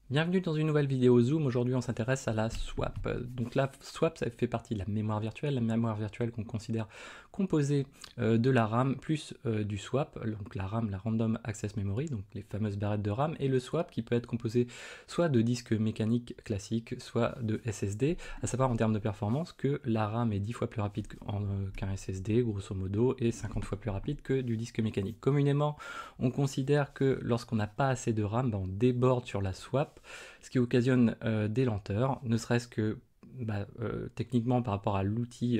Bienvenue dans une nouvelle vidéo Zoom. Aujourd'hui, on s'intéresse à la swap. Donc la swap, ça fait partie de la mémoire virtuelle qu'on considère composée de la RAM plus du swap, donc la RAM, la Random Access Memory, donc les fameuses barrettes de RAM, et le swap qui peut être composé soit de disques mécaniques classiques, soit de SSD, à savoir en termes de performance que la RAM est 10 fois plus rapide qu'un SSD, grosso modo, et 50 fois plus rapide que du disque mécanique. Communément, on considère que lorsqu'on n'a pas assez de RAM, on déborde sur la swap, ce qui occasionne des lenteurs, ne serait-ce que techniquement par rapport à l'outil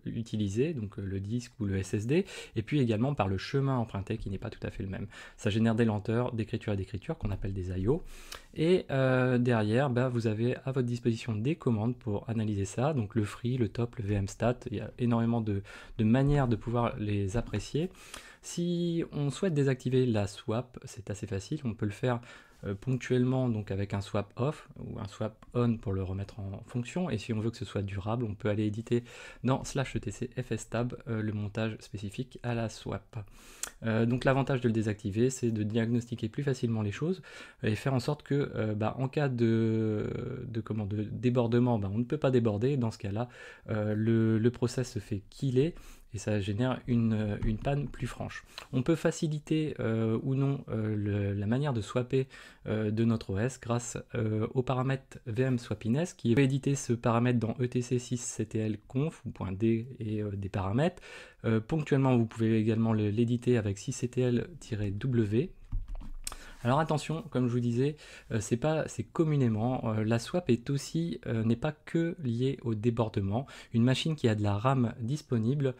utilisé, donc le disque ou le SSD, et puis également par le chemin emprunté qui n'est pas tout à fait le même. Ça génère des lenteurs d'écriture et d'écriture qu'on appelle des I/O, et derrière vous avez à votre disposition des commandes pour analyser ça, donc le free, le top, le vmstat, il y a énormément de manières de pouvoir les apprécier. Si on souhaite désactiver la swap, c'est assez facile, on peut le faire ponctuellement, donc avec un swap off ou un swap on pour le remettre en fonction, et si on veut que ce soit durable, on peut aller éditer dans /etc fstab le montage spécifique à la swap. Donc l'avantage de le désactiver, c'est de diagnostiquer plus facilement les choses et faire en sorte que en cas de débordement, on ne peut pas déborder. Dans ce cas-là, le process se fait killer et ça génère une panne plus franche. On peut faciliter ou non la manière de swapper de notre OS grâce au paramètre vmswapiness qui peut éditer ce paramètre dans etc6ctlconf ou .d et des paramètres. Ponctuellement, vous pouvez également l'éditer avec 6ctl-w. Alors attention, comme je vous disais, c'est communément, la swap est aussi, n'est pas que liée au débordement. Une machine qui a de la RAM disponible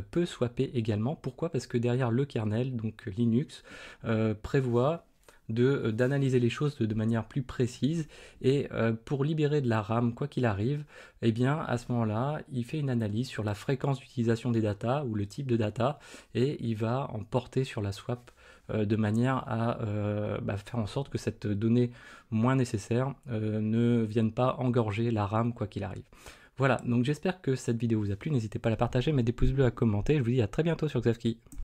peut swapper également. Pourquoi? Parce que derrière le kernel, donc Linux, prévoit d'analyser les choses de manière plus précise, et pour libérer de la RAM quoi qu'il arrive, eh bien à ce moment-là il fait une analyse sur la fréquence d'utilisation des datas ou le type de data, et il va en porter sur la swap de manière à faire en sorte que cette donnée moins nécessaire ne vienne pas engorger la RAM quoi qu'il arrive. Voilà, donc j'espère que cette vidéo vous a plu, n'hésitez pas à la partager, mettre des pouces bleus, à commenter, je vous dis à très bientôt sur Xavki.